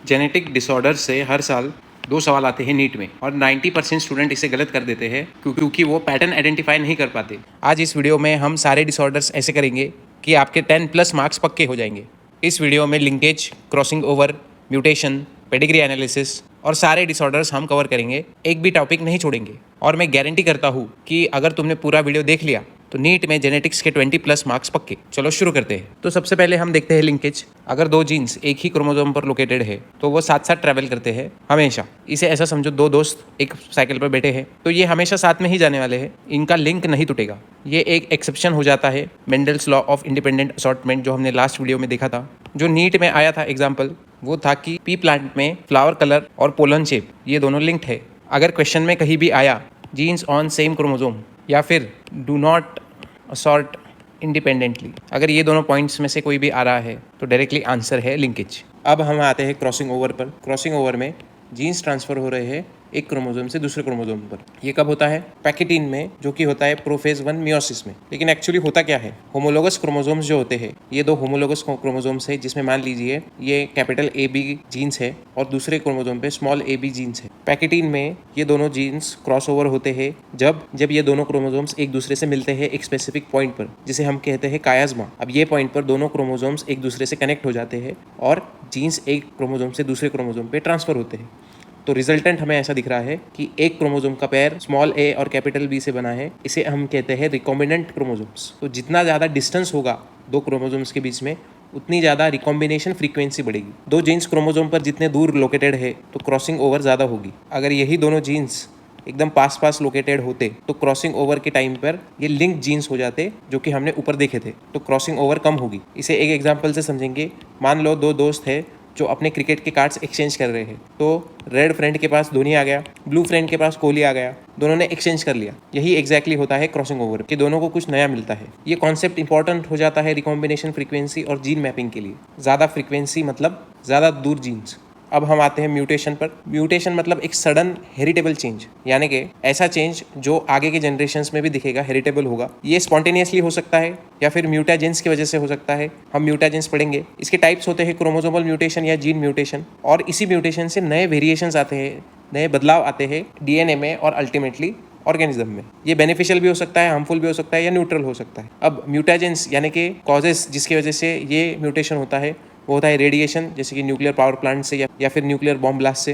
Genetic disorder से हर साल 2 सवाल आते हैं नीट में और 90% स्टूडेंट इसे गलत कर देते हैं क्योंकि वो पैटर्न आइडेंटिफाई नहीं कर पाते। आज इस वीडियो में हम सारे डिसऑर्डर्स ऐसे करेंगे कि आपके 10+ मार्क्स पक्के हो जाएंगे। इस वीडियो में linkage, crossing over, mutation, pedigree analysis और सारे डिसऑर्डर्स हम कवर करेंगे, एक भी टॉपिक नहीं छोड़ेंगे। और मैं गारंटी करता हूँ कि अगर तुमने पूरा वीडियो देख लिया तो नीट में जेनेटिक्स के 20+ मार्क्स पक्के। चलो शुरू करते हैं। तो सबसे पहले हम देखते हैं लिंकेज। अगर 2 जीन्स एक ही क्रोमोसोम पर लोकेटेड है तो वो साथ साथ ट्रैवल करते हैं हमेशा। इसे ऐसा समझो 2 दोस्त एक साइकिल पर बैठे हैं तो ये हमेशा साथ में ही जाने वाले हैं, इनका लिंक नहीं टूटेगा। ये एक एक्सेप्शन हो जाता है Mendel's law of independent assortment, जो हमने लास्ट वीडियो में देखा था, जो नीट में आया था एग्जाम्पल। वो था कि पी प्लांट में फ्लावर कलर और पोलन शेप ये दोनों लिंक्ड है। अगर क्वेश्चन में कहीं भी आया जीन्स ऑन सेम क्रोमोसोम या फिर डू नॉट असॉर्ट इंडिपेंडेंटली, अगर ये दोनों पॉइंट्स में से कोई भी आ रहा है तो डायरेक्टली आंसर है लिंकेज। अब हम आते हैं क्रॉसिंग ओवर पर। क्रॉसिंग ओवर में जीन्स ट्रांसफर हो रहे हैं एक क्रोमोसोम से दूसरे क्रोमोसोम पर। ये कब होता है? पैकेटीन में, जो कि होता है प्रोफेज 1 मियोसिस में। लेकिन एक्चुअली होता क्या है? होमोलोगस क्रोमोसोम्स जो होते हैं, ये 2 होमोलोगस क्रोमोसोम्स है, जिसमें मान लीजिए ये कैपिटल AB जीन्स है और दूसरे क्रोमोसोम पे स्मॉल AB जीन्स है। पैकेटीन में ये दोनों जीन्स क्रॉस ओवर होते हैं जब ये दोनों क्रोमोसोम्स एक दूसरे से मिलते हैं एक स्पेसिफिक पॉइंट पर, जिसे हम कहते हैं कायाज्मा। अब ये पॉइंट पर दोनों क्रोमोसोम्स एक दूसरे से कनेक्ट हो जाते हैं और जीन्स एक क्रोमोसोम से दूसरे क्रोमोसोम पे ट्रांसफर होते हैं। तो रिजल्टेंट हमें ऐसा दिख रहा है कि एक क्रोमोसोम का पेयर स्मॉल a और कैपिटल B से बना है। इसे हम कहते हैं रिकॉम्बिनेंट क्रोमोसोम्स। तो जितना ज़्यादा डिस्टेंस होगा 2 क्रोमोसोम्स के बीच में, उतनी ज़्यादा रिकॉम्बिनेशन फ्रीक्वेंसी बढ़ेगी। 2 जीन्स क्रोमोसोम पर जितने दूर लोकेटेड है तो क्रॉसिंग ओवर ज़्यादा होगी। अगर यही दोनों जीन्स एकदम पास लोकेटेड होते तो क्रॉसिंग ओवर के टाइम पर ये लिंक जीन्स हो जाते, जो कि हमने ऊपर देखे थे, तो क्रॉसिंग ओवर कम होगी। इसे एक एग्जाम्पल से समझेंगे। मान लो 2 दोस्त है जो अपने क्रिकेट के कार्ड्स एक्सचेंज कर रहे हैं। तो रेड फ्रेंड के पास धोनी आ गया, ब्लू फ्रेंड के पास कोहली आ गया, दोनों ने एक्सचेंज कर लिया। यही एग्जैक्टली होता है क्रॉसिंग ओवर, कि दोनों को कुछ नया मिलता है। ये कॉन्सेप्ट इंपॉर्टेंट हो जाता है रिकॉम्बिनेशन फ्रीक्वेंसी और जीन मैपिंग के लिए। ज़्यादा फ्रीक्वेंसी मतलब ज़्यादा दूर जीन्स। अब हम आते हैं म्यूटेशन पर। म्यूटेशन मतलब एक सडन हेरिटेबल चेंज, यानी कि ऐसा चेंज जो आगे के जनरेशन्स में भी दिखेगा, हेरिटेबल होगा। ये स्पॉन्टेनियसली हो सकता है या फिर म्यूटाजेंस की वजह से हो सकता है। हम म्यूटाजेंस पढ़ेंगे। इसके टाइप्स होते हैं क्रोमोसोमल म्यूटेशन या जीन म्यूटेशन, और इसी म्यूटेशन से नए वेरिएशंस आते हैं, नए बदलाव आते हैं DNA में और अल्टीमेटली ऑर्गेनिज्म में। ये बेनिफिशियल भी हो सकता है, हार्मफुल भी हो सकता है या न्यूट्रल हो सकता है। अब म्यूटाजेंस यानी कि कॉजेस जिसकी वजह से ये म्यूटेशन होता है, वो होता है रेडिएशन, जैसे कि न्यूक्लियर पावर प्लांट से या फिर न्यूक्लियर बॉम्ब ब्लास्ट से,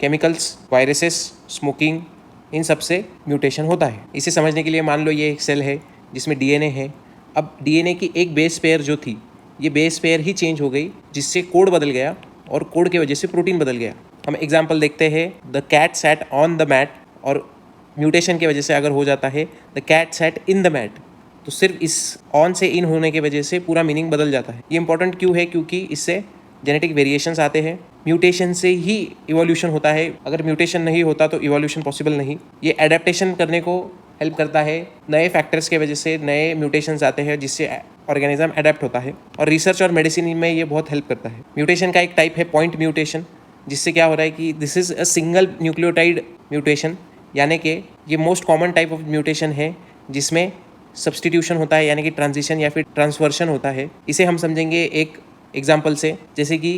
केमिकल्स, वायरसेस, स्मोकिंग, इन सब से म्यूटेशन होता है। इसे समझने के लिए मान लो ये एक सेल है जिसमें DNA है। अब DNA की एक बेस पेयर जो थी, ये बेस पेयर ही चेंज हो गई, जिससे कोड बदल गया और कोड की वजह से प्रोटीन बदल गया। हम एग्जाम्पल देखते हैं, the cat sat on the mat, और म्यूटेशन की वजह से अगर हो जाता है the cat sat in the mat, तो सिर्फ इस ऑन से इन होने की वजह से पूरा मीनिंग बदल जाता है। ये इंपॉर्टेंट क्यों है? क्योंकि इससे जेनेटिक वेरिएशंस आते हैं। म्यूटेशन से ही इवोल्यूशन होता है। अगर म्यूटेशन नहीं होता तो इवोल्यूशन पॉसिबल नहीं। ये एडेप्टेशन करने को हेल्प करता है। नए फैक्टर्स के वजह से नए म्यूटेशंस आते हैं, जिससे ऑर्गेनिज्म अडेप्ट होता है, और रिसर्च और मेडिसिन में ये बहुत हेल्प करता है। म्यूटेशन का एक टाइप है पॉइंट म्यूटेशन, जिससे क्या हो रहा है कि this is a single nucleotide mutation, यानी कि ये most common type of mutation है जिसमें सब्सटीट्यूशन होता है, यानी कि ट्रांजिशन या फिर ट्रांसवर्शन होता है। इसे हम समझेंगे एक एग्जाम्पल से, जैसे कि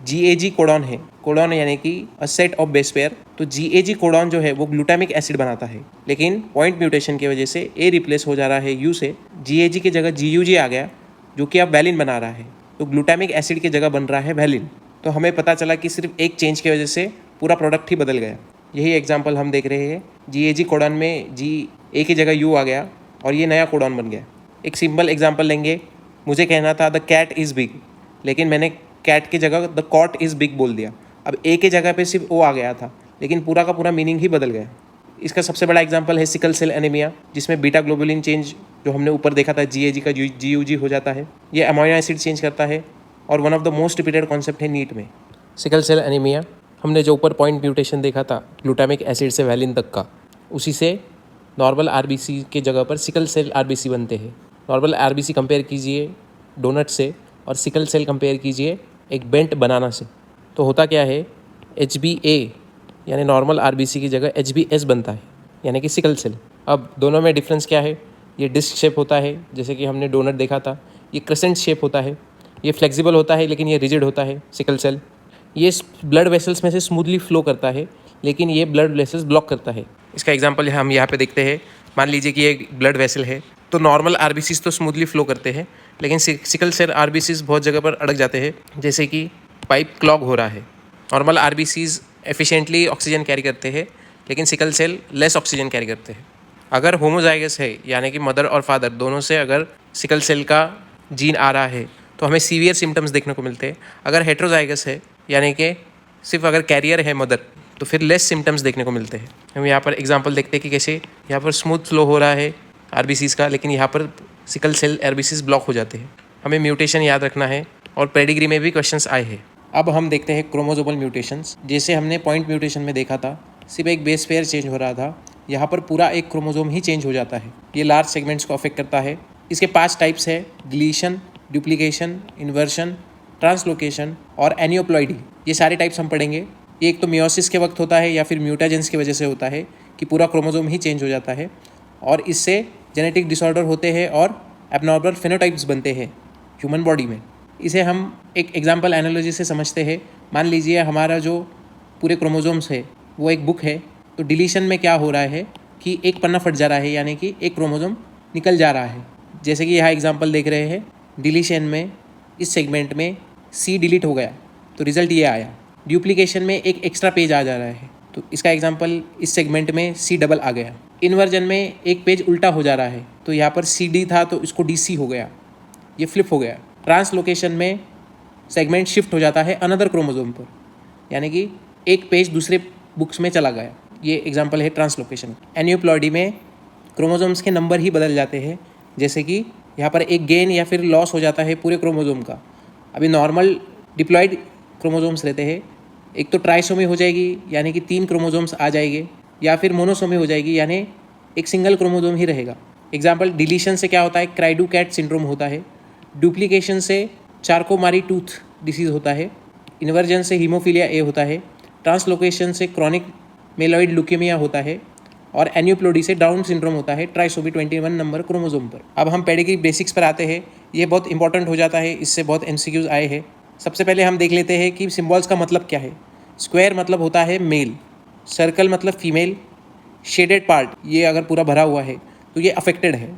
GAG कोडॉन है। कोडॉन यानी कि a set of base pair. तो GAG कोडॉन जो है वो ग्लूटामिक एसिड बनाता है, लेकिन पॉइंट म्यूटेशन की वजह से A रिप्लेस हो जा रहा है U से, GAG की जगह GUG आ गया, जो कि अब वैलिन बना रहा है। तो ग्लूटामिक एसिड की जगह बन रहा है वैलिन। तो हमें पता चला कि सिर्फ एक चेंज की वजह से पूरा प्रोडक्ट ही बदल गया। यही एग्जाम्पल हम देख रहे हैं। GAG कोडॉन में A की जगह U आ गया और ये नया कोडॉन बन गया। एक सिंपल एग्जांपल लेंगे। मुझे कहना था द कैट इज़ बिग, लेकिन मैंने कैट की जगह द कॉट इज़ बिग बोल दिया। अब A की जगह पे सिर्फ O आ गया था, लेकिन पूरा का पूरा मीनिंग ही बदल गया। इसका सबसे बड़ा एग्जांपल है सिकल सेल एनीमिया, जिसमें बीटा ग्लोबुलिन चेंज जो हमने ऊपर देखा था GAG का GUG हो जाता है। ये अमाइनो एसिड चेंज करता है, और one of the most repeated concept है नीट में। सिकल सेल एनीमिया, हमने जो ऊपर पॉइंट म्यूटेशन देखा था ग्लूटामिक एसिड से वैलिन तक का, उसी से नॉर्मल RBC के जगह पर सिकल सेल RBC बनते हैं। नॉर्मल RBC कंपेयर कीजिए डोनट से, और सिकल सेल कंपेयर कीजिए एक बेंट बनाना से। तो होता क्या है, HbA यानी नॉर्मल RBC की जगह HbS बनता है, यानी कि सिकल सेल। अब दोनों में डिफरेंस क्या है? ये डिस्क शेप होता है, जैसे कि हमने डोनट देखा था। ये क्रेसेंट शेप होता है। ये फ्लेक्सिबल होता है, लेकिन ये रिजिड होता है सिकल सेल। ये ब्लड वेसल्स में से स्मूथली फ्लो करता है, लेकिन ये ब्लड वेसल्स ब्लॉक करता है। इसका एग्जांपल हम यहाँ पे देखते हैं। मान लीजिए कि एक ब्लड वेसल है, तो नॉर्मल आरबीसीज तो स्मूथली फ्लो करते हैं, लेकिन सिकल सेल आरबीसीज बहुत जगह पर अड़क जाते हैं, जैसे कि पाइप क्लॉग हो रहा है। Normal RBCs efficiently oxygen carry करते हैं, लेकिन sickle cell less oxygen carry करते हैं। अगर होमोजाइगस है, यानी कि मदर और फादर दोनों से अगर सिकल सेल का जीन आ रहा है, तो हमें सीवियर सिम्टम्स देखने को मिलते हैं। अगर हेट्रोजाइगस है, यानी कि सिर्फ अगर कैरियर है मदर, तो फिर लेस सिम्टम्स देखने को मिलते हैं। हम यहाँ पर एग्जांपल देखते हैं कि कैसे यहाँ पर स्मूथ फ्लो हो रहा है आरबीसीज का, लेकिन यहाँ पर सिकल सेल आरबीसीज ब्लॉक हो जाते हैं। हमें म्यूटेशन याद रखना है, और पेडिग्री में भी क्वेश्चंस आए हैं। अब हम देखते हैं क्रोमोसोमल म्यूटेशंस। जैसे हमने पॉइंट म्यूटेशन में देखा था, सिर्फ एक बेस पेयर चेंज हो रहा था, यहाँ पर पूरा एक क्रोमोसोम ही चेंज हो जाता है। ये लार्ज सेगमेंट्स को अफेक्ट करता है। इसके 5 टाइप्स है: डिलीशन, डुप्लीकेशन, इन्वर्शन, ट्रांसलोकेशन और एनियोप्लॉइडी। ये सारे टाइप्स हम पढ़ेंगे। ये एक तो मियोसिस के वक्त होता है या फिर म्यूटाजेंस की वजह से होता है कि पूरा क्रोमोसोम ही चेंज हो जाता है, और इससे जेनेटिक डिसऑर्डर होते हैं और एबनॉर्मल फिनोटाइप्स बनते हैं ह्यूमन बॉडी में। इसे हम एक एग्जाम्पल एनालॉजी से समझते हैं। मान लीजिए हमारा जो पूरे क्रोमोसोम्स है वो एक बुक है, तो डिलीशन में क्या हो रहा है कि एक पन्ना फट जा रहा है, यानी कि एक क्रोमोसोम निकल जा रहा है। जैसे कि यहाँ एग्जाम्पल देख रहे हैं, डिलीशन में इस सेगमेंट में सी डिलीट हो गया, तो रिजल्ट ये आया। डुप्लीकेशन में एक एक्स्ट्रा पेज आ जा रहा है, तो इसका एग्जाम्पल इस सेगमेंट में सी डबल आ गया। इन्वर्जन में एक पेज उल्टा हो जा रहा है, तो यहाँ पर सी डी था तो इसको डी सी हो गया, ये फ्लिप हो गया। ट्रांसलोकेशन में सेगमेंट शिफ्ट हो जाता है अनदर क्रोमोसोम पर, यानी कि एक पेज दूसरे बुक्स में चला गया। ये एग्जांपल है ट्रांसलोकेशन। एनियोप्लॉइडी में क्रोमोसोम्स के नंबर ही बदल जाते हैं, जैसे कि यहाँ पर एक गेन या फिर लॉस हो जाता है पूरे क्रोमोसोम का। अभी नॉर्मल डिप्लॉइड क्रोमोसोम्स रहते हैं, एक तो ट्राइसोमी हो जाएगी, यानी कि 3 क्रोमोसोम्स आ जाएंगे, या फिर मोनोसोमी हो जाएगी, यानी एक सिंगल क्रोमोसोम ही रहेगा। एग्जाम्पल डिलीशन से क्या होता है, क्राइडू कैट सिंड्रोम होता है। डुप्लीकेशन से चारकोमारी टूथ डिसीज़ होता है। इन्वर्जन से हीमोफीलिया ए होता है। ट्रांसलोकेशन से क्रॉनिक मेलॉइड ल्यूकेमिया होता है, और एनियोप्लोडी से डाउन सिंड्रोम होता है ट्राइसोमी 21 नंबर क्रोमोसोम पर। अब हम पेडिग्री बेसिक्स पर आते हैं। ये बहुत इंपॉर्टेंट हो जाता है, इससे बहुत एमसीक्यूज आए हैं। सबसे पहले हम देख लेते हैं कि सिम्बॉल्स का मतलब क्या है। स्क्वायर मतलब होता है मेल, सर्कल मतलब फीमेल, शेडेड पार्ट ये अगर पूरा भरा हुआ है तो ये अफेक्टेड है,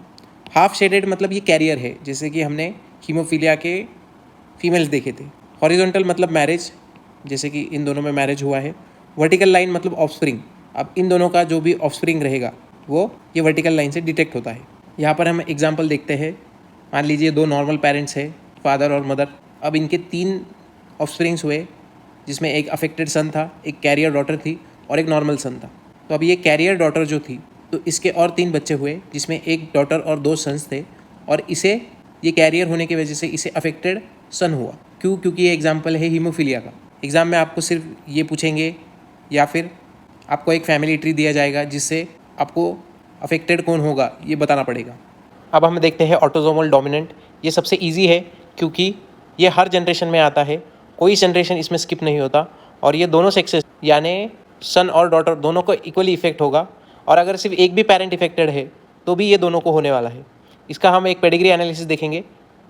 हाफ शेडेड मतलब ये कैरियर है, जैसे कि हमने हीमोफीलिया के फीमेल्स देखे थे। हॉरिजॉन्टल मतलब मैरिज, जैसे कि इन दोनों में मैरिज हुआ है। वर्टिकल लाइन मतलब ऑफस्प्रिंग, अब इन दोनों का जो भी ऑफस्प्रिंग रहेगा वो ये वर्टिकल लाइन से डिटेक्ट होता है। यहाँ पर हम एग्जांपल देखते हैं। मान लीजिए 2 नॉर्मल पेरेंट्स है, फादर और मदर। अब इनके 3 ऑफस्प्रिंग्स हुए, जिसमें एक अफेक्टेड सन था, एक कैरियर डॉटर थी और एक नॉर्मल सन था। तो अब ये कैरियर डॉटर जो थी, तो इसके और 3 बच्चे हुए, जिसमें एक डॉटर और 2 सन्स थे, और इसे ये कैरियर होने की वजह से इसे अफेक्टेड सन हुआ। क्यों? क्योंकि ये एग्जाम्पल है हीमोफीलिया का। एग्ज़ाम में आपको सिर्फ ये पूछेंगे, या फिर आपको एक फैमिली ट्री दिया जाएगा जिससे आपको अफेक्टेड कौन होगा ये बताना पड़ेगा। अब हम देखते हैं ऑटोसोमल डोमिनेंट। ये सबसे इजी है क्योंकि ये हर जनरेशन में आता है, कोई जनरेशन इसमें स्किप नहीं होता, और ये दोनों सेक्सेस यानी सन और डॉटर दोनों को इक्वली इफेक्ट होगा, और अगर सिर्फ एक भी पेरेंट इफेक्टेड है तो भी ये दोनों को होने वाला है। इसका हम एक पेडिग्री एनालिसिस देखेंगे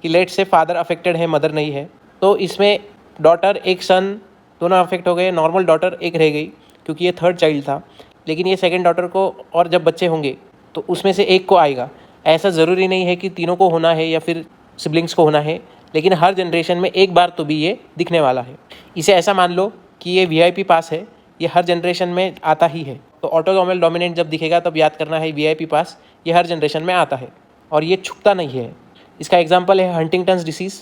कि लेट से फादर अफेक्टेड है, मदर नहीं है, तो इसमें डॉटर एक सन दोनों अफेक्ट हो गए, नॉर्मल डॉटर एक रह गई क्योंकि ये 3rd चाइल्ड था, लेकिन ये 2nd डॉटर को और जब बच्चे होंगे तो उसमें से एक को आएगा। ऐसा ज़रूरी नहीं है कि तीनों को होना है या फिर सिबलिंग्स को होना है, लेकिन हर जनरेशन में एक बार तो भी ये दिखने वाला है। इसे ऐसा मान लो कि ये VIP पास है, ये हर जनरेशन में आता ही है। तो ऑटोसोमल डोमिनेंट जब दिखेगा तब याद करना है VIP पास ये हर जनरेशन में आता है और ये छुपता नहीं है। इसका एग्जाम्पल है हंटिंगटन्स डिसीज़,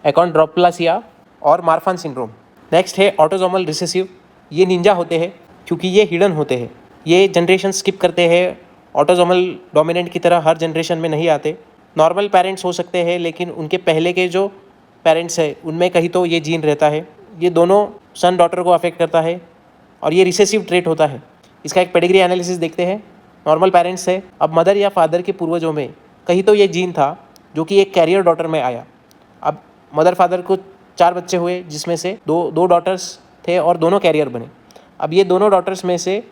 एकोन्ड्रोप्लासिया और मार्फान सिंड्रोम। नेक्स्ट है ऑटोसोमल रिसेसिव। ये निंजा होते हैं क्योंकि ये हिडन होते हैं, ये जनरेशन स्किप करते हैं, ऑटोसोमल डोमिनेंट की तरह हर जनरेशन में नहीं आते। नॉर्मल पेरेंट्स हो सकते हैं, लेकिन उनके पहले के जो पेरेंट्स हैं उनमें कहीं तो ये जीन रहता है। ये दोनों सन डॉटर को अफेक्ट करता है और ये रिसेसिव ट्रेट होता है। इसका एक पेडिग्री एनालिसिस देखते हैं। नॉर्मल पेरेंट्स से अब मदर या फादर के पूर्वजों में कहीं तो ये जीन था जो कि एक कैरियर डॉटर में आया। अब मदर फादर को 4 बच्चे हुए, जिसमें से दो डॉटर्स थे और दोनों कैरियर बने। अब ये दोनों डॉटर्स में से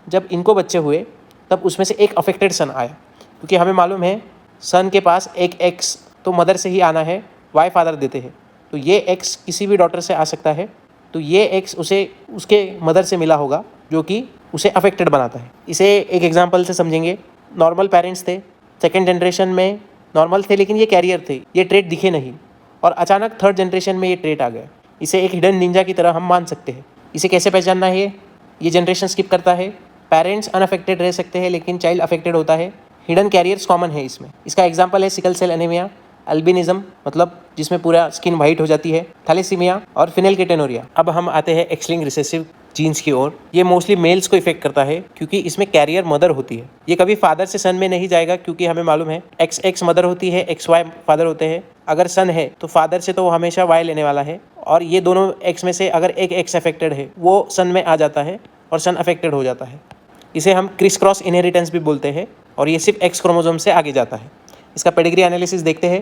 जब इनको बच्चे हुए तब उसमें से एक अफेक्टेड सन आया, क्योंकि हमें मालूम है सन के पास एक एक्स तो मदर से ही आना है, वाई फादर देते हैं, तो ये एक्स किसी भी डॉटर से आ सकता है। तो ये एक्स उसे उसके मदर से मिला होगा जो कि उसे अफेक्टेड बनाता है। इसे एक एग्जांपल से समझेंगे। नॉर्मल पेरेंट्स थे, सेकेंड जनरेशन में नॉर्मल थे लेकिन ये कैरियर थे, ये ट्रेट दिखे नहीं, और अचानक थर्ड जनरेशन में ये ट्रेट आ गया। इसे एक हिडन निंजा की तरह हम मान सकते हैं। इसे कैसे पहचानना है? ये जनरेशन स्किप करता है। पेरेंट्स अनअफेक्टेड रह सकते हैं लेकिन चाइल्ड अफेक्टेड होता है। हिडन कैरियर्स कॉमन है इसमें। इसका एग्जांपल है सिकल सेल एनीमिया, अल्बिनिज्म मतलब जिसमें पूरा स्किन वाइट हो जाती है, थैलेसीमिया और फिनेलकेटोनुरिया। अब हम आते हैं एक्स-लिंक्ड रिसेसिव जीन्स की ओर। ये मोस्टली मेल्स को इफेक्ट करता है क्योंकि इसमें कैरियर मदर होती है। ये कभी फादर से सन में नहीं जाएगा क्योंकि हमें मालूम है एक्स मदर होती है, XY फादर होते हैं। अगर सन है तो फादर से तो वो हमेशा वाई लेने वाला है, और ये दोनों एक्स में से अगर एक एक्स अफेक्टेड है वो सन में आ जाता है और सन अफेक्टेड हो जाता है। इसे हम क्रिस क्रॉस इनहेरिटेंस भी बोलते हैं, और ये सिर्फ एक्स क्रोमोसोम से आगे जाता है। इसका पेडिग्री एनालिसिस देखते हैं।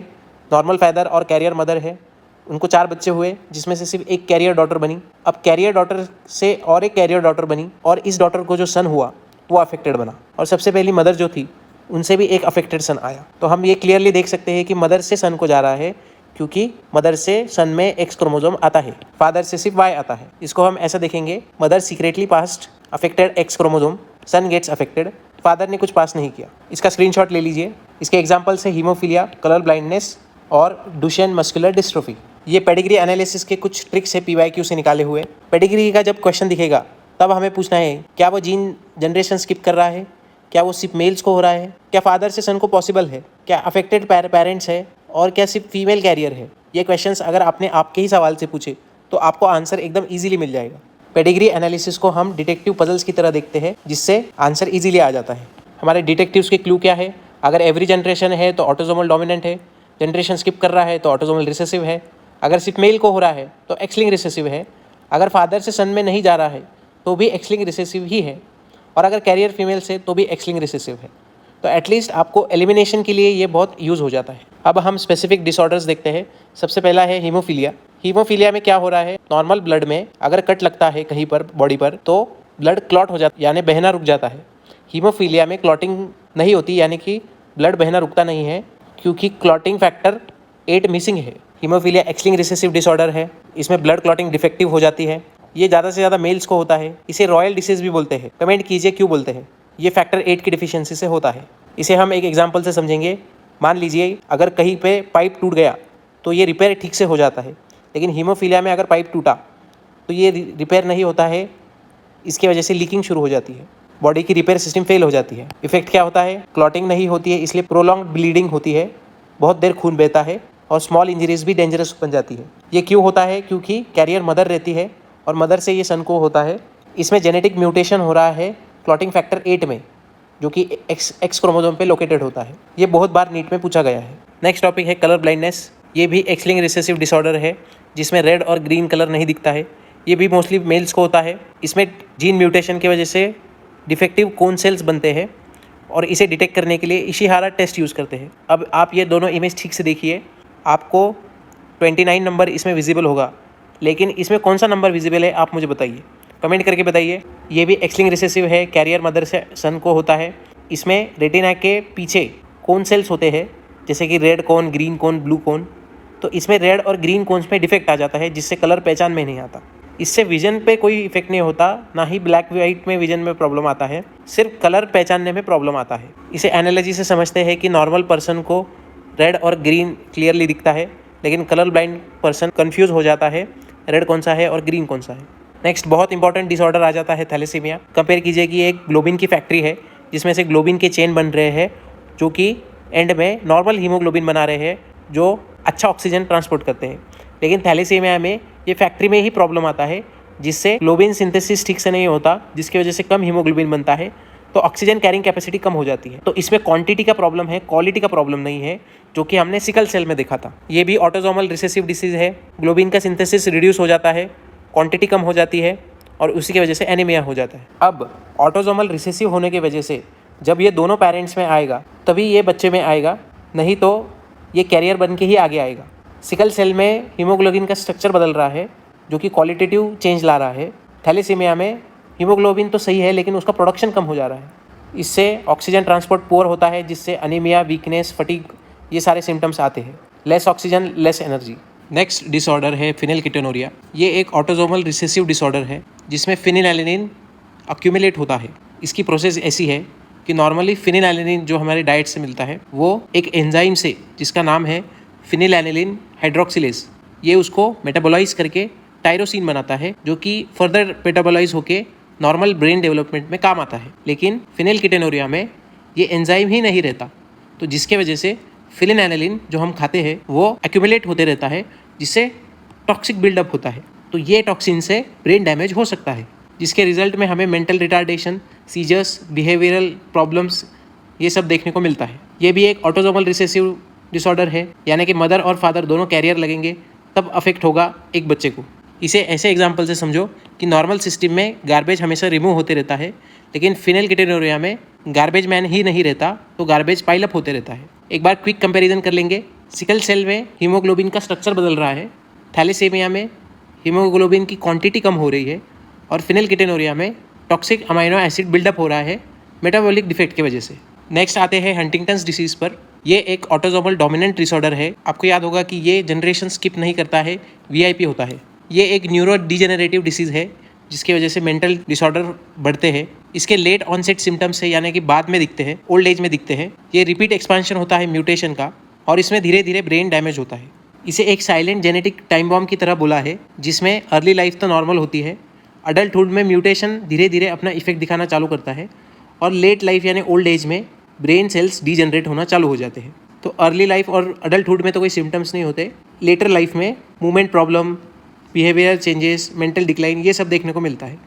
नॉर्मल फादर और कैरियर मदर है, उनको 4 बच्चे हुए जिसमें से सिर्फ एक कैरियर डॉटर बनी। अब कैरियर डॉटर से और एक कैरियर डॉटर बनी, और इस डॉटर को जो सन हुआ वो अफेक्टेड बना, और सबसे पहली मदर जो थी उनसे भी एक अफेक्टेड सन आया। तो हम ये क्लियरली देख सकते हैं कि मदर से सन को जा रहा है क्योंकि मदर से सन में एक्स क्रोमोसोम आता है, फादर से सिर्फ वाई आता है। इसको हम ऐसा देखेंगे, mother secretly passed affected X chromosome, son gets affected, father ने कुछ पास नहीं किया। इसका स्क्रीनशॉट ले लीजिए। इसके एग्जांपल्स है हीमोफीलिया, कलर ब्लाइंडनेस और डुशेन मस्कुलर डिस्ट्रोफी। ये पेडिग्री एनालिसिस के कुछ ट्रिक्स है PYQ से निकाले हुए। पेडिग्री का जब क्वेश्चन दिखेगा तब हमें पूछना है क्या वो जीन जनरेशन स्किप कर रहा है, क्या वो सिर्फ मेल्स को हो रहा है, क्या फादर से सन को पॉसिबल है, क्या अफेक्टेड पेरेंट्स है, और क्या सिर्फ फीमेल कैरियर है। ये क्वेश्चंस अगर आपने आपके ही सवाल से पूछे तो आपको आंसर एकदम ईजिली मिल जाएगा। पेडिग्री एनालिसिस को हम डिटेक्टिव पजल्स की तरह देखते हैं जिससे आंसर ईजिली आ जाता है। हमारे डिटेक्टिव्स के क्लू क्या है? अगर एवरी जनरेशन है तो ऑटोसोमल डोमिनेंट है, जनरेशन स्किप कर रहा है तो ऑटोसोमल रिसेसिव है, अगर सिर्फ मेल को हो रहा है तो एक्स-लिंक्ड रिसेसिव है, अगर फादर से सन में नहीं जा रहा है तो भी एक्स-लिंक्ड रिसेसिव ही है, और अगर कैरियर फीमेल से तो भी एक्स-लिंक्ड रिसेसिव है। तो एटलीस्ट आपको एलिमिनेशन के लिए ये बहुत यूज़ हो जाता है। अब हम स्पेसिफिक डिसऑर्डर्स देखते हैं। सबसे पहला है हीमोफीलिया। हीमोफीलिया में क्या हो रहा है? नॉर्मल ब्लड में अगर कट लगता है कहीं पर बॉडी पर तो ब्लड क्लॉट हो जाता है, यानी बहना रुक जाता है। हीमोफीलिया में क्लॉटिंग नहीं होती, यानी कि ब्लड बहना रुकता नहीं है क्योंकि क्लॉटिंग फैक्टर 8 मिसिंग है। हीमोफीलिया एक्स-लिंक्ड रिसेसिव डिसऑर्डर है, इसमें ब्लड क्लॉटिंग डिफेक्टिव हो जाती है। ये ज़्यादा से ज़्यादा मेल्स को होता है। इसे रॉयल डिसीज भी बोलते हैं। कमेंट कीजिए क्यों बोलते हैं। ये फैक्टर 8 की डिफिशियंसी से होता है। इसे हम एक एग्जांपल से समझेंगे। मान लीजिए अगर कहीं पे पाइप टूट गया तो ये रिपेयर ठीक से हो जाता है, लेकिन हीमोफीलिया में अगर पाइप टूटा तो ये रिपेयर नहीं होता है, इसकी वजह से लीकिंग शुरू हो जाती है, बॉडी की रिपेयर सिस्टम फेल हो जाती है। इफेक्ट क्या होता है? क्लॉटिंग नहीं होती है, इसलिए प्रोलॉन्ग्ड ब्लीडिंग होती है, बहुत देर खून बहता है, और स्मॉल इंजरीज भी डेंजरस बन जाती है। ये क्यों होता है? क्योंकि कैरियर मदर रहती है और मदर से ये सन को होता है। इसमें जेनेटिक म्यूटेशन हो रहा है क्लॉटिंग फैक्टर 8 में, जो कि एक्स क्रोमोसोम पे लोकेटेड होता है। ये बहुत बार नीट में पूछा गया है। नेक्स्ट टॉपिक है कलर ब्लाइंडनेस। ये भी एक्स-लिंक्ड रिसेसिव डिसऑर्डर है जिसमें रेड और ग्रीन कलर नहीं दिखता है। ये भी मोस्टली मेल्स को होता है। इसमें जीन म्यूटेशन की वजह से डिफेक्टिव कोन सेल्स बनते हैं, और इसे डिटेक्ट करने के लिए इशिहारा टेस्ट यूज़ करते हैं। अब आप ये दोनों इमेज ठीक से देखिए, आपको 29 नंबर इसमें विजिबल होगा, लेकिन इसमें कौन सा नंबर विजिबल है आप मुझे बताइए, कमेंट करके बताइए। ये भी एक्स-लिंक्ड रिसेसिव है, कैरियर मदर से सन को होता है। इसमें रेटिना के पीछे कोन सेल्स होते हैं, जैसे कि रेड कोन, ग्रीन कोन, ब्लू कोन। तो इसमें रेड और ग्रीन कोन्स में डिफेक्ट आ जाता है जिससे कलर पहचान में नहीं आता। इससे विजन पे कोई इफेक्ट नहीं होता, ना ही ब्लैक वाइट में विजन में प्रॉब्लम आता है, सिर्फ कलर पहचानने में प्रॉब्लम आता है। इसे एनालॉजी से समझते हैं कि नॉर्मल पर्सन को रेड और ग्रीन क्लियरली दिखता है, लेकिन कलर ब्लाइंड पर्सन कंफ्यूज हो जाता है रेड कौन सा है और ग्रीन कौन सा है। नेक्स्ट बहुत इंपॉर्टेंट डिसऑर्डर आ जाता है थैलेसीमिया। कंपेयर कीजिए कि एक ग्लोबिन की फैक्ट्री है जिसमें से ग्लोबिन के चेन बन रहे हैं जो कि एंड में नॉर्मल हीमोग्लोबिन बना रहे हैं जो अच्छा ऑक्सीजन ट्रांसपोर्ट करते हैं, लेकिन थैलेसीमिया में ये फैक्ट्री में ही प्रॉब्लम आता है जिससे ग्लोबिन सिंथेसिस ठीक से नहीं होता, जिसकी वजह से कम हीमोग्लोबिन बनता है, तो ऑक्सीजन कैरिंग कैपेसिटी कम हो जाती है। तो इसमें क्वांटिटी का प्रॉब्लम है, क्वालिटी का प्रॉब्लम नहीं है, जो कि हमने सिकल सेल में देखा था। ये भी ऑटोसोमल रिसेसिव डिसीज है। ग्लोबिन का सिंथेसिस रिड्यूस हो जाता है, क्वांटिटी कम हो जाती है, और उसी की वजह से एनीमिया हो जाता है। अब ऑटोसोमल रिसेसिव होने की वजह से जब ये दोनों पेरेंट्स में आएगा तभी ये बच्चे में आएगा, नहीं तो ये कैरियर बन के ही आगे आएगा। सिकल सेल में हीमोग्लोबिन का स्ट्रक्चर बदल रहा है जो कि क्वालिटेटिव चेंज ला रहा है। थैलेसीमिया में हीमोग्लोबिन तो सही है लेकिन उसका प्रोडक्शन कम हो जा रहा है, इससे ऑक्सीजन ट्रांसपोर्ट पुअर होता है, जिससे अनीमिया, वीकनेस, फटीग ये सारे सिम्टम्स आते हैं। Less oxygen, less energy. Next disorder है फिनिलकेटोनुरिया। ये एक ऑटोसोमल रिसेसिव डिसऑर्डर है जिसमें फिनिलएलैनिन अक्यूमुलेट होता है। इसकी प्रोसेस ऐसी है कि नॉर्मली फिनिलएलैनिन जो हमारे डाइट से मिलता है वो एक एंजाइम से जिसका नाम है फिनिलएलैनिन हाइड्रोक्सिलेज, ये उसको मेटाबोलाइज करके टायरोसिन बनाता है जो कि फर्दर मेटाबोलाइज होके नॉर्मल ब्रेन डेवलपमेंट में काम आता है। लेकिन फिनिलकेटोनुरिया में ये एंजाइम ही नहीं रहता, तो जिसके वजह से फिनिलएलैनिन जो हम खाते हैं वो एक्यूमुलेट होते रहता है, जिससे टॉक्सिक बिल्डअप होता है। तो ये टॉक्सिन से ब्रेन डैमेज हो सकता है, जिसके रिजल्ट में हमें mental retardation, seizures, behavioural problems ये सब देखने को मिलता है। ये भी एक ऑटोसोमल रिसेसिव डिसऑर्डर है, यानी कि मदर और फादर दोनों कैरियर लगेंगे तब अफेक्ट होगा एक बच्चे को। इसे ऐसे एग्जाम्पल से समझो कि नॉर्मल सिस्टम में गार्बेज हमेशा रिमूव होते रहता है, लेकिन फिनिलकेटोनुरिया में गार्बेज मैन ही नहीं रहता, तो गार्बेज पाइलअप होते रहता है। एक बार क्विक कंपैरिजन कर लेंगे। सिकल सेल में हीमोग्लोबिन का स्ट्रक्चर बदल रहा है, थैलेसीमिया में हीमोग्लोबिन की क्वांटिटी कम हो रही है, और फिनिलकेटोनुरिया में टॉक्सिक अमाइनो एसिड बिल्डअप हो रहा है मेटाबॉलिक डिफेक्ट की वजह से। नेक्स्ट आते हैं हंटिंगटन्स डिसीज़ पर। ये एक ऑटोसोमल डोमिनेंट डिसऑर्डर है। आपको याद होगा कि ये जनरेशन स्किप नहीं करता है, वीआईपी होता है। ये एक न्यूरो डिजेनरेटिव डिसीज़ है जिसकी वजह से मेंटल डिसऑर्डर बढ़ते हैं। इसके लेट ऑनसेट सिम्टम्स है, यानी कि बाद में दिखते हैं, ओल्ड एज में दिखते हैं। ये रिपीट एक्सपांशन होता है म्यूटेशन का, और इसमें धीरे धीरे ब्रेन डैमेज होता है। इसे एक साइलेंट जेनेटिक टाइम बॉम्ब की तरह बोला है, जिसमें अर्ली लाइफ तो नॉर्मल होती है, अडल्टहुड में म्यूटेशन धीरे धीरे अपना इफेक्ट दिखाना चालू करता है, और लेट लाइफ यानी ओल्ड एज में ब्रेन सेल्स डीजनरेट होना चालू हो जाते हैं। तो अर्ली लाइफ और अडल्टहुड में तो कोई सिम्टम्स नहीं होते, लेटर लाइफ में movement problem, behaviour changes, mental decline ये सब देखने को मिलता है।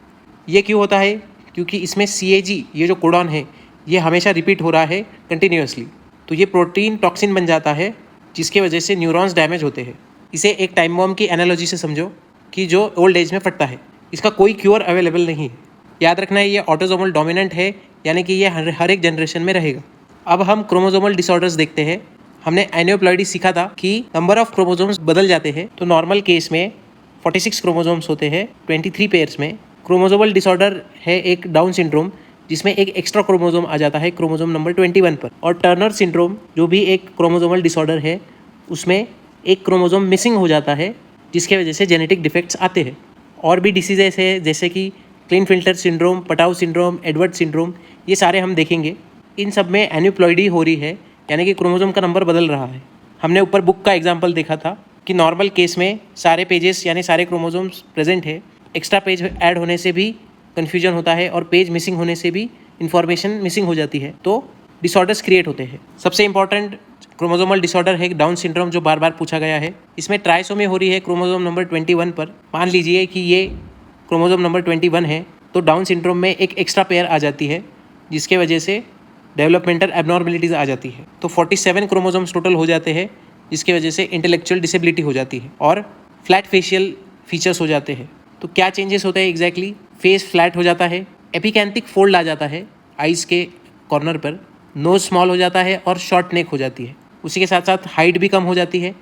ये क्यों होता है? क्योंकि इसमें CAG ये जो कोडॉन है ये हमेशा रिपीट हो रहा है कंटिन्यूसली, तो ये प्रोटीन टॉक्सिन बन जाता है जिसके वजह से न्यूरॉन्स डैमेज होते हैं। इसे एक टाइम बॉम्ब की एनालॉजी से समझो कि जो ओल्ड एज में फटता है। इसका कोई क्योर अवेलेबल नहीं है। याद रखना है ये ऑटोसोमल डोमिनेंट है, यानी कि ये हर एक जनरेशन में रहेगा। अब हम क्रोमोसोमल डिसऑर्डर्स देखते हैं। हमने एनियोप्लॉइडी सीखा था कि नंबर ऑफ क्रोमोसोम्स बदल जाते हैं। तो नॉर्मल केस में 46 क्रोमोसोम्स होते हैं 23 पेयर्स में। क्रोमोसोमल डिसऑर्डर है एक डाउन सिंड्रोम, जिसमें एक एक्स्ट्रा क्रोमोसोम आ जाता है क्रोमोसोम नंबर 21 पर। और टर्नर सिंड्रोम जो भी एक क्रोमोसोमल डिसऑर्डर है, उसमें एक क्रोमोसोम मिसिंग हो जाता है, जिसके वजह से जेनेटिक डिफेक्ट्स आते हैं। और भी डिसीजेस है जैसे कि Klinefelter syndrome, Patau syndrome, Edward syndrome, ये सारे हम देखेंगे। इन सब में एन्यूप्लॉइडी हो रही है, यानी कि क्रोमोसोम का नंबर बदल रहा है। हमने ऊपर बुक का एग्जाम्पल देखा था कि नॉर्मल केस में सारे पेजेस यानी सारे क्रोमोसोम्स प्रेजेंट है, एक्स्ट्रा पेज ऐड होने से भी कन्फ्यूजन होता है, और पेज मिसिंग होने से भी इन्फॉर्मेशन मिसिंग हो जाती है, तो डिसऑर्डर्स क्रिएट होते हैं। सबसे इंपॉर्टेंट क्रोमोसोमल डिसऑर्डर है डाउन सिंड्रोम, जो बार बार पूछा गया है। इसमें ट्राइसोमी हो रही है क्रोमोसोम नंबर 21 पर। मान लीजिए कि ये क्रोमोसोम नंबर 21 है, तो डाउन सिंड्रोम में एक एक्स्ट्रा पेयर आ जाती है, जिसके वजह से डेवलपमेंटल एबनॉर्मेलिटीज़ आ जाती है। तो 47 क्रोमोसोम्स टोटल हो जाते हैं, जिसकी वजह से इंटेलेक्चुअल डिसेबिलिटी हो जाती है और फ्लैट फेशियल फीचर्स हो जाते हैं। तो क्या चेंजेस होते हैं एग्जैक्टली? फेस फ्लैट हो जाता है, एपिकैंथिक फोल्ड आ जाता है आइज़ के कॉर्नर पर, नोज स्मॉल हो जाता है और शॉर्ट नेक हो जाती है। उसी के साथ साथ हाइट भी कम हो जाती है,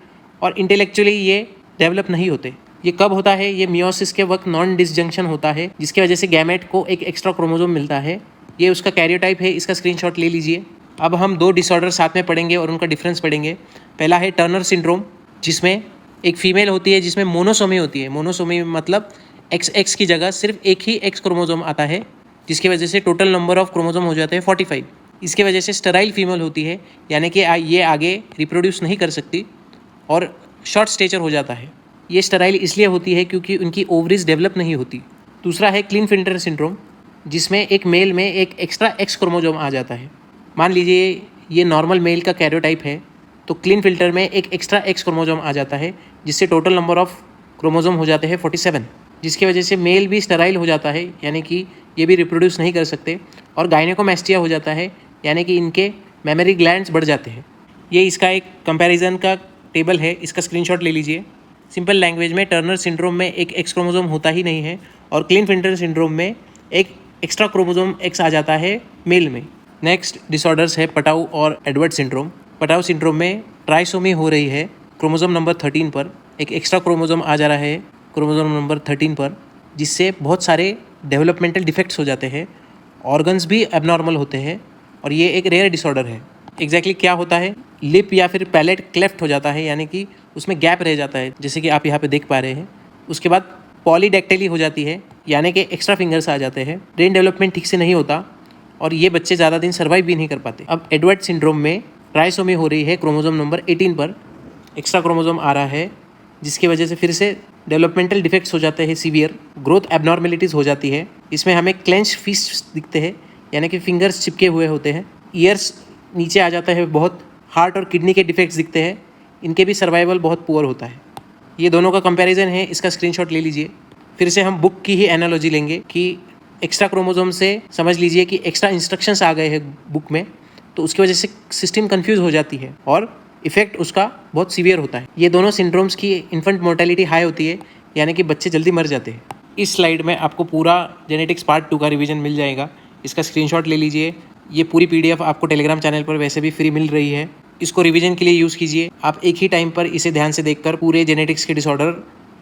और इंटेलेक्चुअली ये डेवलप नहीं होते। ये कब होता है? ये मियोसिस के वक्त नॉन डिसजंक्शन होता है, जिसकी वजह से गैमेट को एक एक्स्ट्रा क्रोमोसोम मिलता है। ये उसका कैरियोटाइप है, इसका स्क्रीनशॉट ले लीजिए। अब हम दो डिसऑर्डर साथ में पढ़ेंगे और उनका डिफरेंस पढ़ेंगे। पहला है टर्नर सिंड्रोम, जिसमें एक फीमेल होती है जिसमें मोनोसोमी होती है। मोनोसोमी मतलब XX की जगह सिर्फ एक ही X क्रोमोसोम आता है, जिसकी वजह से टोटल नंबर ऑफ क्रोमोसोम हो जाते हैं 45। इसके वजह से स्टेराइल फीमेल होती है, यानी कि ये आगे रिप्रोड्यूस नहीं कर सकती और शॉर्ट स्टेचर हो जाता है। ये स्टेराइल इसलिए होती है क्योंकि उनकी ओवरीज डेवलप नहीं होती। दूसरा है क्लिनफिल्टर सिंड्रोम, जिसमें एक मेल में एक एक्स्ट्रा X क्रोमोसोम आ जाता है। मान लीजिए ये नॉर्मल मेल का कैरियोटाइप है, तो क्लिनफिल्टर में एक एक्स्ट्रा X क्रोमोसोम आ जाता है, जिससे टोटल नंबर ऑफ क्रोमोसोम हो जाते हैं 47, जिसकी वजह से मेल भी स्टेराइल हो जाता है, यानी कि ये भी रिप्रोड्यूस नहीं कर सकते। और गायनेकोमैस्टिया हो जाता है, यानी कि इनके मेमोरी ग्लैंड्स बढ़ जाते हैं। ये इसका एक कंपैरिजन का टेबल है, इसका स्क्रीनशॉट ले लीजिए। सिंपल लैंग्वेज में टर्नर सिंड्रोम में एक X क्रोमोसोम होता ही नहीं है, और क्लिनफिल्टर सिंड्रोम में एक एक्स्ट्रा क्रोमोसोम X आ जाता है मेल में। नेक्स्ट डिसऑर्डर्स है पटाउ और एडवर्ड सिंड्रोम। पटाउ सिंड्रोम में ट्राइसोमी हो रही है क्रोमोसोम नंबर 13 पर, एक एक्स्ट्रा क्रोमोसोम आ जा रहा है क्रोमोसोम नंबर 13 पर, जिससे बहुत सारे डेवलपमेंटल डिफेक्ट्स हो जाते हैं, ऑर्गन्स भी एबनॉर्मल होते हैं, और ये एक रेयर डिसऑर्डर है। एग्जैक्टली क्या होता है? लिप या फिर पैलेट क्लेफ्ट हो जाता है, यानी कि उसमें गैप रह जाता है, जैसे कि आप यहाँ पे देख पा रहे हैं। उसके बाद पॉलीडेक्टिली हो जाती है, यानी कि एक्स्ट्रा फिंगर्स आ जाते हैं। ब्रेन डेवलपमेंट ठीक से नहीं होता और ये बच्चे ज़्यादा दिन सर्वाइव भी नहीं कर पाते। अब एडवर्ड सिंड्रोम में ट्राइसोमी हो रही है क्रोमोसोम नंबर 18 पर, एक्स्ट्रा क्रोमोसोम आ रहा है, जिसकी वजह से फिर से डेवलपमेंटल डिफेक्ट्स हो जाते हैं, सीवियर ग्रोथ एबनॉर्मेलिटीज़ हो जाती है। इसमें हमें क्लेंच फिस्ट दिखते हैं, यानी कि फिंगर्स चिपके हुए होते हैं। ईयर्स नीचे आ जाता है बहुत। हार्ट और किडनी के डिफेक्ट्स दिखते हैं, इनके भी सर्वाइवल बहुत पुअर होता है। ये दोनों का कंपैरिजन है, इसका स्क्रीनशॉट ले लीजिए। फिर से हम बुक की ही एनालॉजी लेंगे कि एक्स्ट्रा क्रोमोसोम से समझ लीजिए कि एक्स्ट्रा इंस्ट्रक्शंस आ गए हैं बुक में, तो उसकी वजह से सिस्टम कंफ्यूज हो जाती है और इफेक्ट उसका बहुत सीवियर होता है। ये दोनों सिंड्रोम्स की इन्फेंट मोर्टेलिटी हाई होती है, यानी कि बच्चे जल्दी मर जाते हैं। इस स्लाइड में आपको पूरा जेनेटिक्स पार्ट 2 का रिवीजन मिल जाएगा, इसका स्क्रीनशॉट ले लीजिए। ये पूरी PDF आपको टेलीग्राम चैनल पर वैसे भी फ्री मिल रही है, इसको रिवीजन के लिए यूज़ कीजिए। आप एक ही टाइम पर इसे ध्यान से देखकर पूरे जेनेटिक्स के डिसऑर्डर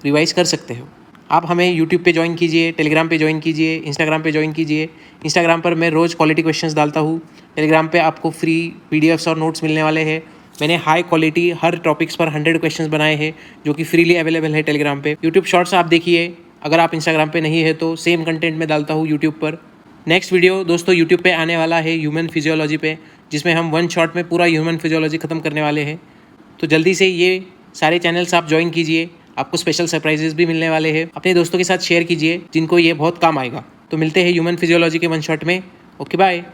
रिवाइज कर सकते हो। आप हमें यूट्यूब पे ज्वाइन कीजिए, टेलीग्राम पे ज्वाइन कीजिए, इंस्टाग्राम पे ज्वाइन कीजिए। इंस्टाग्राम पर मैं रोज़ क्वालिटी क्वेश्चंस डालता हूँ, टेलीग्राम पे आपको फ्री PDFs और नोट्स मिलने वाले हैं। मैंने हाई क्वालिटी हर टॉपिक्स पर 100 क्वेश्चंस बनाए हैं, जो कि फ्रीली अवेलेबल है टेलीग्राम पे। यूट्यूब शॉर्ट्स आप देखिए, अगर आप इंस्टाग्राम पे नहीं है तो सेम कंटेंट में डालता हूँ यूट्यूब पर। नेक्स्ट वीडियो दोस्तों यूट्यूब पे आने वाला है ह्यूमन फिजियोलॉजी पे, जिसमें हम 1 शॉट में पूरा ह्यूमन फिजियोलॉजी ख़त्म करने वाले हैं। तो जल्दी से ये सारे चैनल्स आप ज्वाइन कीजिए, आपको स्पेशल सरप्राइजेस भी मिलने वाले हैं। अपने दोस्तों के साथ शेयर कीजिए जिनको ये बहुत काम आएगा। तो मिलते हैं ह्यूमन फिजियोलॉजी के 1 शॉट में। Okay bye.